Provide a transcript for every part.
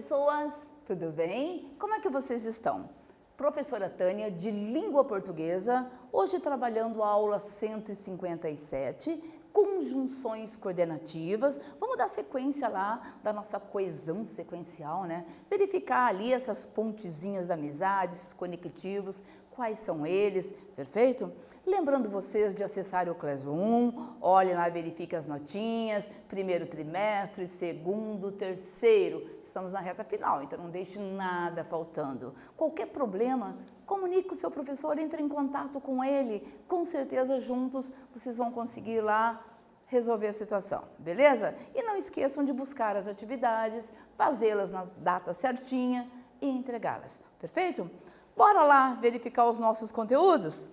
pessoas, tudo bem? Como é que vocês estão? Professora Tânia, de Língua Portuguesa, hoje trabalhando a aula 157, conjunções coordenativas. Vamos dar sequência lá da nossa coesão sequencial, né? Verificar ali essas pontezinhas da amizade, esses conectivos, quais são eles, perfeito? Lembrando vocês de acessar o Classroom, olhem lá, verifiquem as notinhas, primeiro trimestre, segundo, terceiro. Estamos na reta final, então não deixe nada faltando. Qualquer problema, comunique com o seu professor, entre em contato com ele. Com certeza, juntos, vocês vão conseguir lá resolver a situação, beleza? E não esqueçam de buscar as atividades, fazê-las na data certinha e entregá-las, perfeito? Bora lá verificar os nossos conteúdos?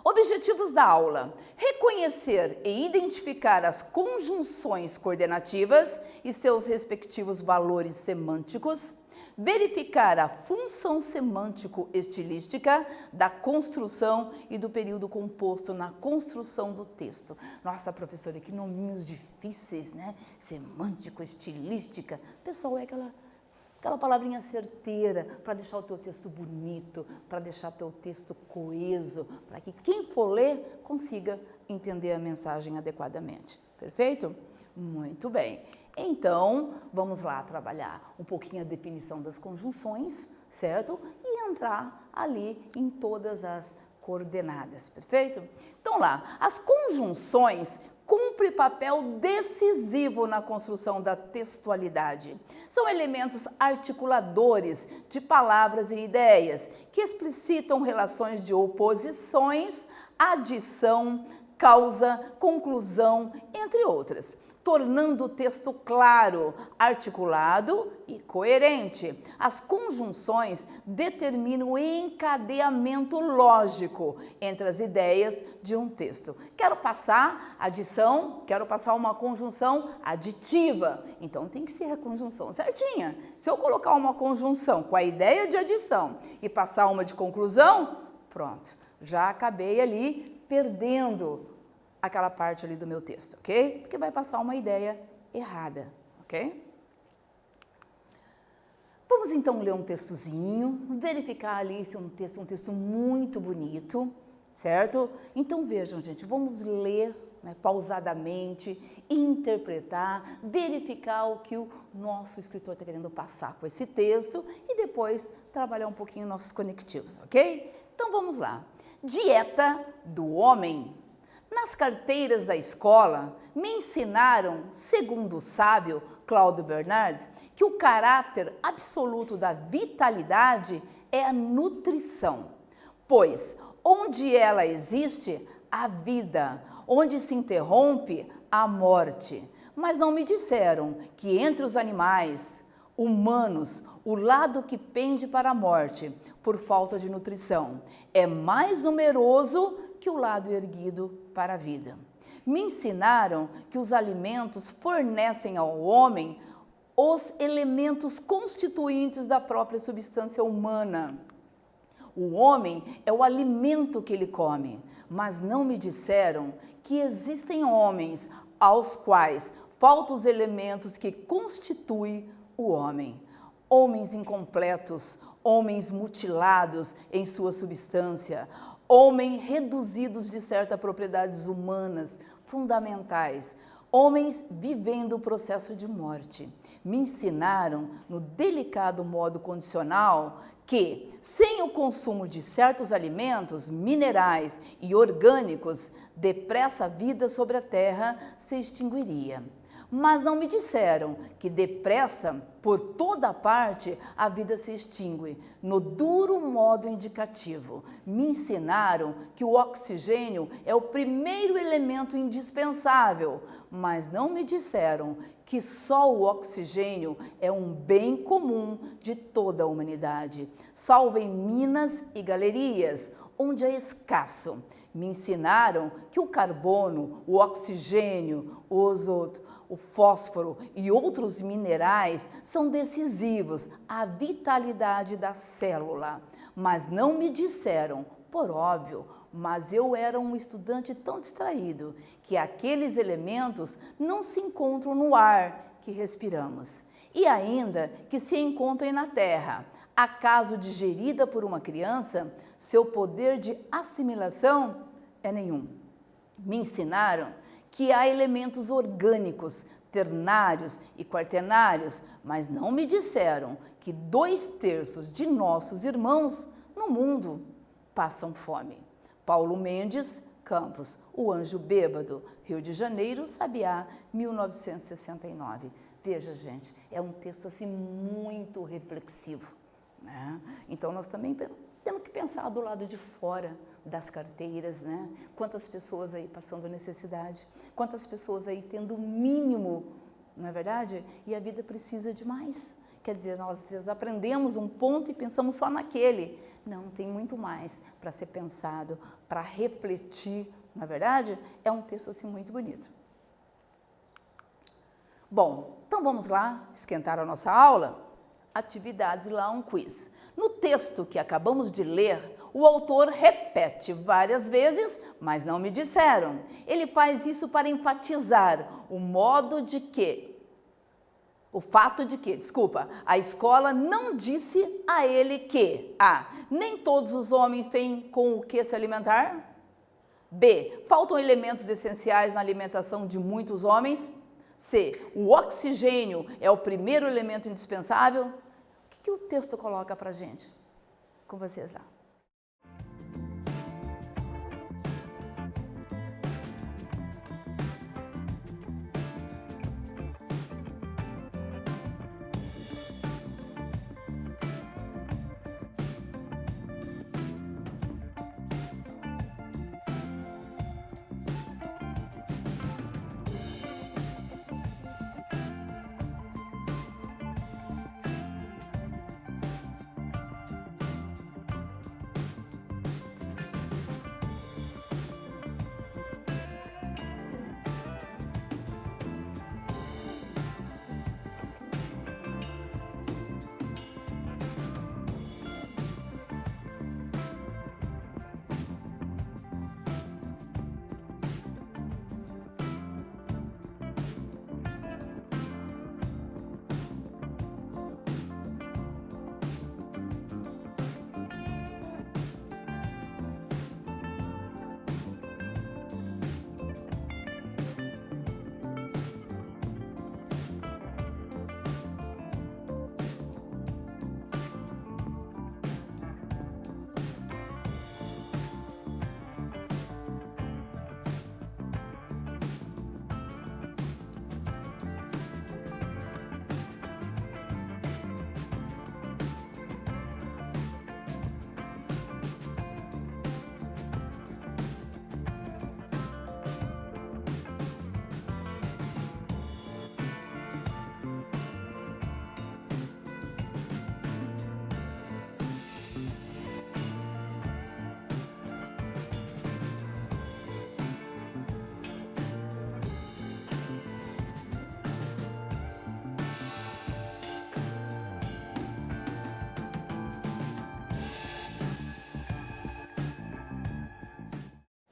Objetivos da aula: reconhecer e identificar as conjunções coordenativas e seus respectivos valores semânticos, verificar a função semântico-estilística da construção e do período composto na construção do texto. Nossa, professora, que nominhos difíceis, né? Semântico-estilística. Pessoal, é aquela palavrinha certeira para deixar o teu texto bonito, para deixar o teu texto coeso, para que quem for ler consiga entender a mensagem adequadamente. Perfeito? Muito bem. Então, vamos lá trabalhar um pouquinho a definição das conjunções, certo? E entrar ali em todas as coordenadas, perfeito? Então lá, as conjunções cumpre papel decisivo na construção da textualidade. São elementos articuladores de palavras e ideias que explicitam relações de oposições, adição, causa, conclusão, entre outras, tornando o texto claro, articulado e coerente. As conjunções determinam o encadeamento lógico entre as ideias de um texto. Quero passar adição, quero passar uma conjunção aditiva, então tem que ser a conjunção certinha. Se eu colocar uma conjunção com a ideia de adição e passar uma de conclusão, pronto, já acabei ali perdendo aquela parte ali do meu texto, ok? Porque vai passar uma ideia errada, ok? Vamos então ler um textozinho, verificar ali se é um texto muito bonito, certo? Então vejam, gente, vamos ler, né, pausadamente, interpretar, verificar o que o nosso escritor está querendo passar com esse texto e depois trabalhar um pouquinho nossos conectivos, ok? Então vamos lá. Dieta do homem. Nas carteiras da escola, me ensinaram, segundo o sábio Cláudio Bernard, que o caráter absoluto da vitalidade é a nutrição, pois onde ela existe, há vida, onde se interrompe, há morte. Mas não me disseram que entre os animais humanos, o lado que pende para a morte, por falta de nutrição, é mais numeroso que o lado erguido para a vida. Me ensinaram que os alimentos fornecem ao homem os elementos constituintes da própria substância humana. O homem é o alimento que ele come, mas não me disseram que existem homens aos quais faltam os elementos que constituem o homem. Homens incompletos, homens mutilados em sua substância, homens reduzidos de certas propriedades humanas fundamentais, homens vivendo o processo de morte. Me ensinaram, no delicado modo condicional, que, sem o consumo de certos alimentos, minerais e orgânicos, depressa a vida sobre a terra se extinguiria. Mas não me disseram que depressa, por toda parte, a vida se extingue, no duro modo indicativo. Me ensinaram que o oxigênio é o primeiro elemento indispensável, mas não me disseram que só o oxigênio é um bem comum de toda a humanidade, salvo em minas e galerias, onde é escasso. Me ensinaram que o carbono, o oxigênio, o azoto, o fósforo e outros minerais são decisivos à vitalidade da célula, mas não me disseram, por óbvio, mas eu era um estudante tão distraído que aqueles elementos não se encontram no ar que respiramos e ainda que se encontrem na terra. Acaso digerida por uma criança, seu poder de assimilação é nenhum. Me ensinaram que há elementos orgânicos, ternários e quaternários, mas não me disseram que 2/3 de nossos irmãos no mundo passam fome. Paulo Mendes Campos, O Anjo Bêbado, Rio de Janeiro, Sabiá, 1969. Veja, gente, é um texto assim muito reflexivo, né? Então, nós também temos que pensar do lado de fora das carteiras, né? Quantas pessoas aí passando necessidade, quantas pessoas aí tendo o mínimo, não é verdade? E a vida precisa de mais. Quer dizer, nós aprendemos um ponto e pensamos só naquele. Não, tem muito mais para ser pensado, para refletir, não é verdade? É um texto assim muito bonito. Bom, então vamos lá esquentar a nossa aula? Atividades lá, um quiz. No texto que acabamos de ler, o autor repete várias vezes, mas não me disseram. Ele faz isso para enfatizar o fato de que, a escola não disse a ele que A. Nem todos os homens têm com o que se alimentar. B. Faltam elementos essenciais na alimentação de muitos homens. C. O oxigênio é o primeiro elemento indispensável. O que o texto coloca para a gente? Com vocês lá.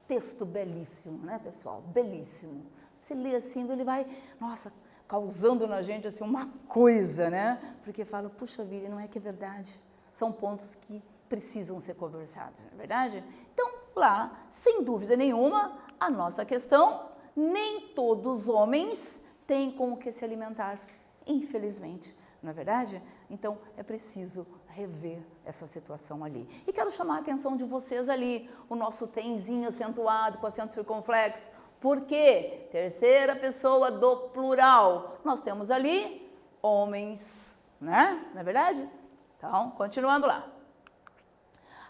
Texto belíssimo, né, pessoal? Belíssimo. Você lê assim, ele vai, nossa, causando na gente assim uma coisa, né? Porque fala, puxa vida, não é que é verdade? São pontos que precisam ser conversados, não é verdade? Então, lá, sem dúvida nenhuma, a nossa questão, nem todos os homens têm com o que se alimentar, infelizmente, não é verdade? Então, é preciso rever essa situação ali. E quero chamar a atenção de vocês ali, o nosso temzinho acentuado com acento circunflexo. Por quê? Terceira pessoa do plural. Nós temos ali homens, né? Não é verdade? Então, continuando lá.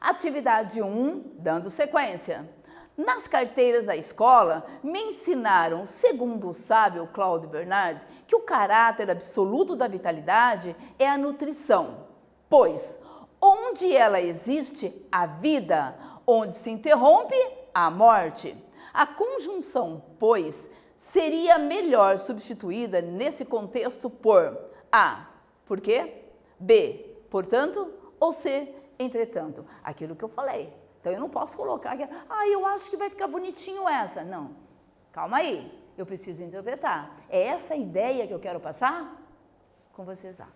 Atividade 1, dando sequência. Nas carteiras da escola, me ensinaram, segundo o sábio Claude Bernard, que o caráter absoluto da vitalidade é a nutrição. Pois, onde ela existe, a vida, onde se interrompe, a morte. A conjunção, pois, seria melhor substituída nesse contexto por A, por quê? B, portanto, ou C, entretanto. Aquilo que eu falei, Então, eu não posso colocar aqui, eu acho que vai ficar bonitinho essa. Não, calma aí, eu preciso interpretar. É essa a ideia que eu quero passar com vocês lá.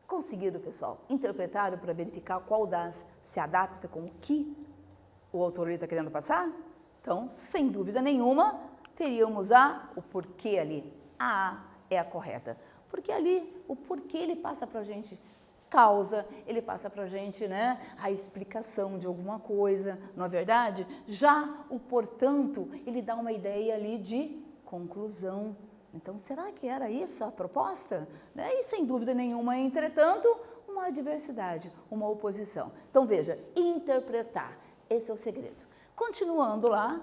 Conseguido, pessoal? Interpretado para verificar qual das se adapta com o que o autor está querendo passar? Então, sem dúvida nenhuma, teríamos o porquê ali. A é a correta. Porque ali, o porquê ele passa para a gente causa, ele passa para a gente, né, a explicação de alguma coisa, não é verdade? Já o portanto, ele dá uma ideia ali de conclusão. Então, será que era isso a proposta? E sem dúvida nenhuma, entretanto, uma adversidade, uma oposição. Então, veja, interpretar, esse é o segredo. Continuando lá,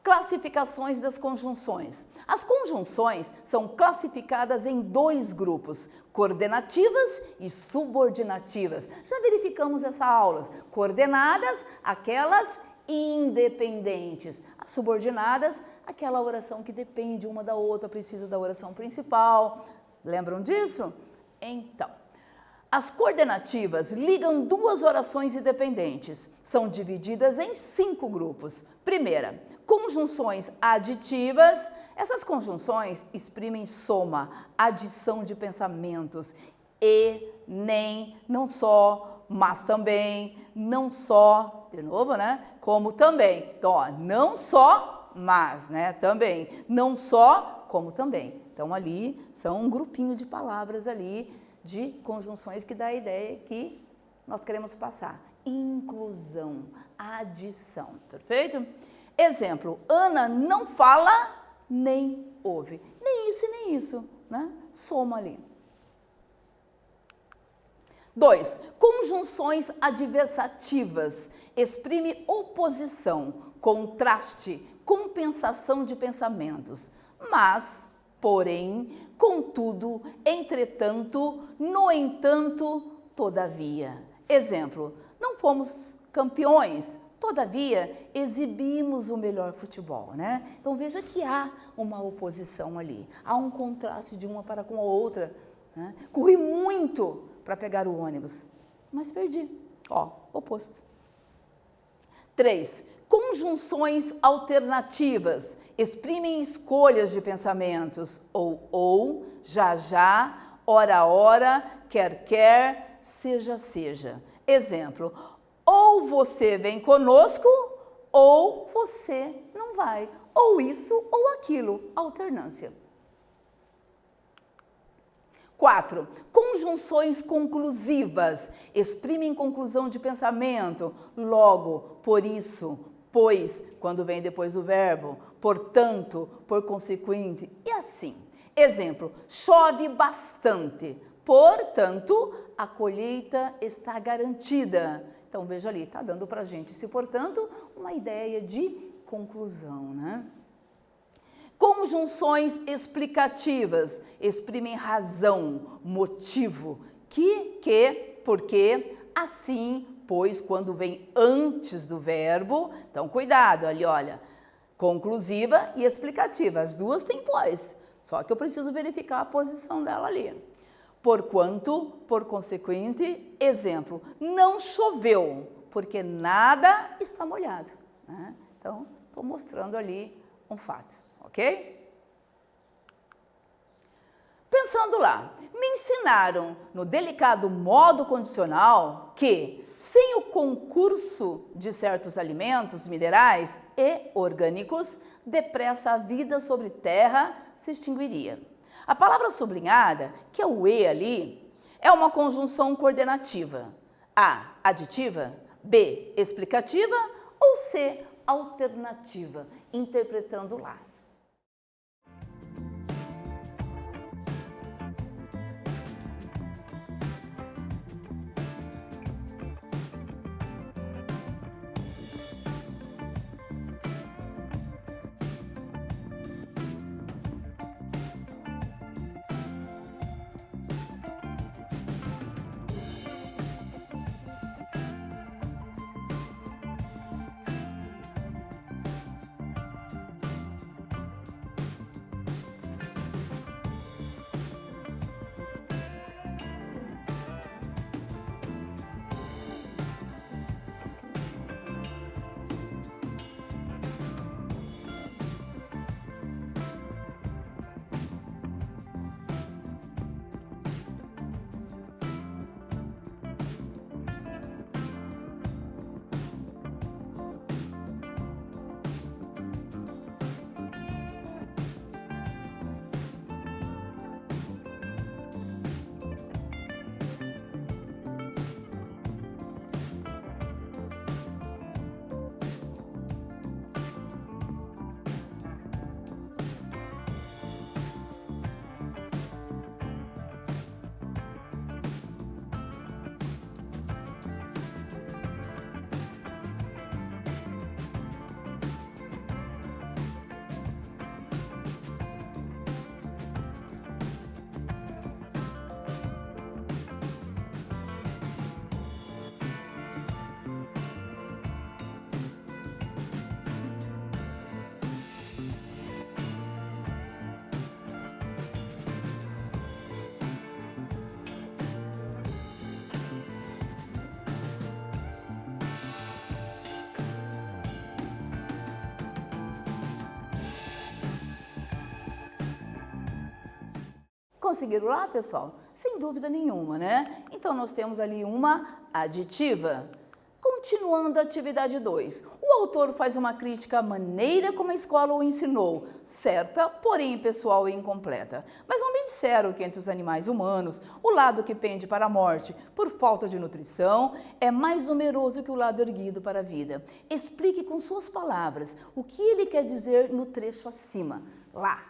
classificações das conjunções. As conjunções são classificadas em 2 grupos, coordenativas e subordinativas. Já verificamos essa aula. Coordenadas, aquelas independentes. As subordinadas, aquela oração que depende uma da outra, precisa da oração principal. Lembram disso? Então, as coordenativas ligam 2 orações independentes. São divididas em 5 grupos. Primeira, conjunções aditivas. Essas conjunções exprimem soma, adição de pensamentos. E, nem, não só, mas também, não só, de novo, né? Como também. Então, não só, mas, né? Também. Não só, como também. Então, ali são um grupinho de palavras ali, de conjunções que dá a ideia que nós queremos passar. Inclusão, adição, perfeito? Exemplo, Ana não fala nem ouve. Nem isso e nem isso, né? Soma ali. 2. Conjunções adversativas. Exprime oposição, contraste, compensação de pensamentos. Mas, porém, contudo, entretanto, no entanto, todavia. Exemplo, não fomos campeões, todavia, exibimos o melhor futebol, né? Então, veja que há uma oposição ali, há um contraste de uma para com a outra, né? Corri muito para pegar o ônibus, mas perdi. Oposto. 3. Conjunções alternativas exprimem escolhas de pensamentos, ou, já, ora, quer, seja. Exemplo, ou você vem conosco, ou você não vai. Ou isso ou aquilo, alternância. 4. Conjunções conclusivas. Exprimem conclusão de pensamento. Logo, por isso, pois, quando vem depois do verbo. Portanto, por consequente, e assim. Exemplo, chove bastante. Portanto, a colheita está garantida. Então, veja ali, está dando para a gente, se portanto, uma ideia de conclusão, né? Conjunções explicativas exprimem razão, motivo, que, porque, assim, pois, quando vem antes do verbo. Então, cuidado ali, olha, conclusiva e explicativa, as duas têm pois, só que eu preciso verificar a posição dela ali. Porquanto, por consequente, exemplo, não choveu, porque nada está molhado, né? Então, estou mostrando ali um fato, ok? Pensando lá, me ensinaram no delicado modo condicional que, sem o concurso de certos alimentos minerais e orgânicos, depressa a vida sobre terra se extinguiria. A palavra sublinhada, que é o E ali, é uma conjunção coordenativa. A, aditiva, B, explicativa ou C, alternativa, interpretando lá. Conseguiram lá, pessoal? Sem dúvida nenhuma, né? Então, nós temos ali uma aditiva. Continuando a atividade 2, o autor faz uma crítica à maneira como a escola o ensinou, certa, porém pessoal e incompleta. Mas não me disseram que entre os animais humanos, o lado que pende para a morte por falta de nutrição é mais numeroso que o lado erguido para a vida. Explique com suas palavras o que ele quer dizer no trecho acima, lá.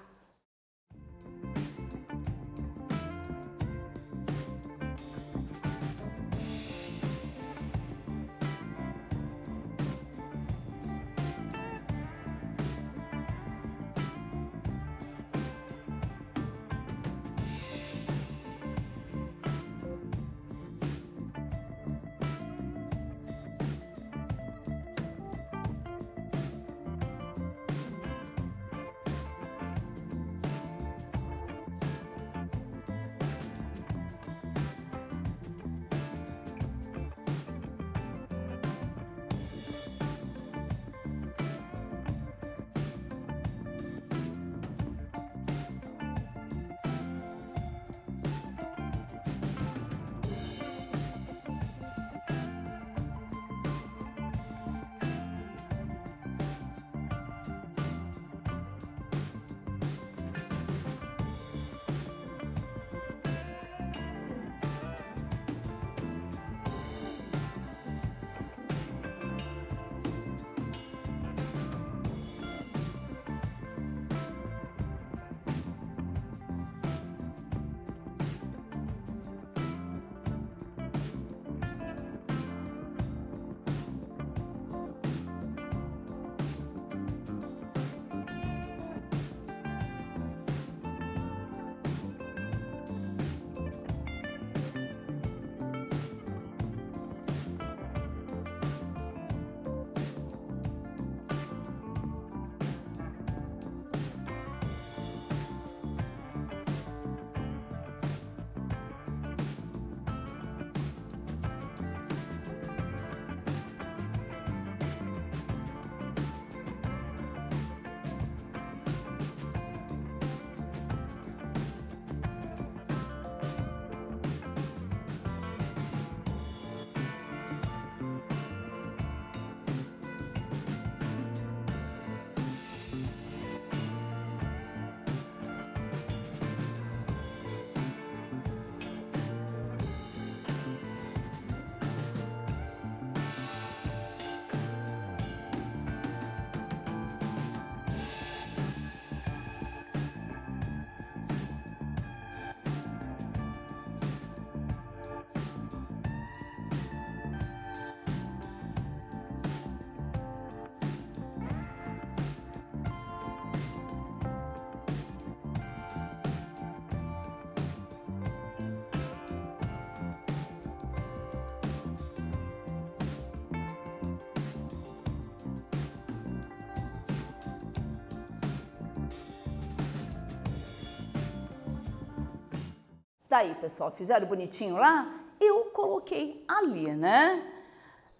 Daí, pessoal, fizeram bonitinho lá? Eu coloquei ali, né?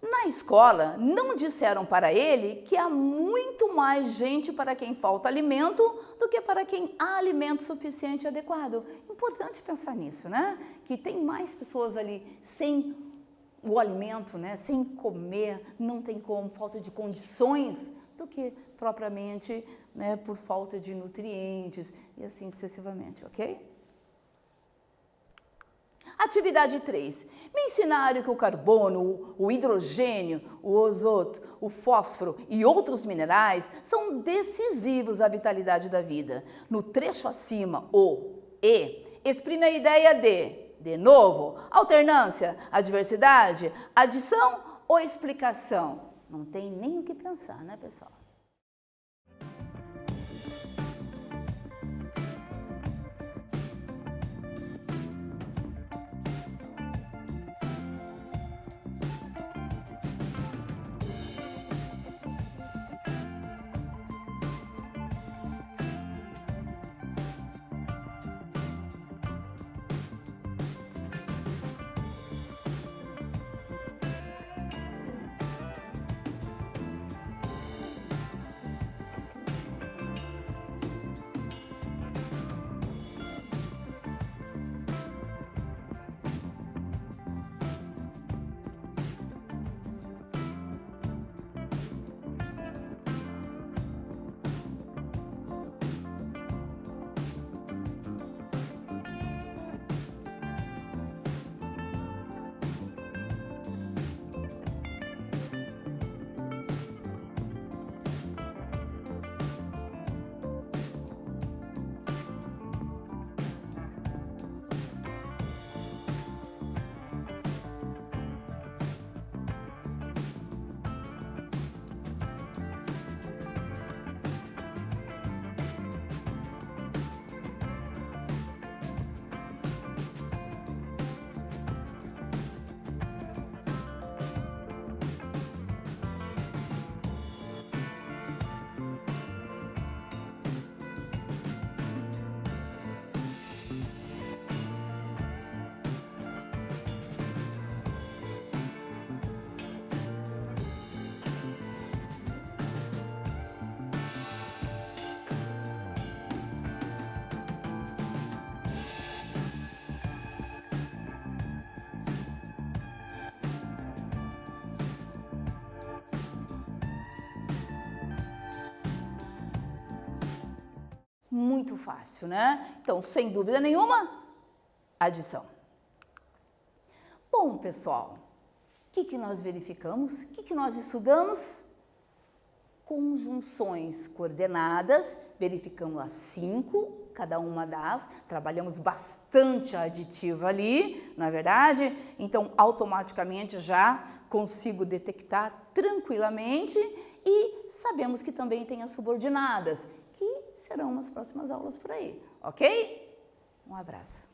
Na escola, não disseram para ele que há muito mais gente para quem falta alimento do que para quem há alimento suficiente e adequado. Importante pensar nisso, né? Que tem mais pessoas ali sem o alimento, né? Sem comer, não tem como, falta de condições, do que propriamente, né, por falta de nutrientes e assim sucessivamente, ok? Atividade 3. Me ensinaram que o carbono, o hidrogênio, o azoto, o fósforo e outros minerais são decisivos à vitalidade da vida. No trecho acima, o E, exprime a ideia de novo, alternância, adversidade, adição ou explicação. Não tem nem o que pensar, né, pessoal? Muito fácil, né? Então, sem dúvida nenhuma, adição. Bom, pessoal, o que nós verificamos? O que nós estudamos? Conjunções coordenadas, verificamos as 5, cada uma das, trabalhamos bastante a aditiva ali, não é verdade? Então, automaticamente já consigo detectar tranquilamente e sabemos que também tem as subordinadas, que serão nas próximas aulas por aí, ok? Um abraço.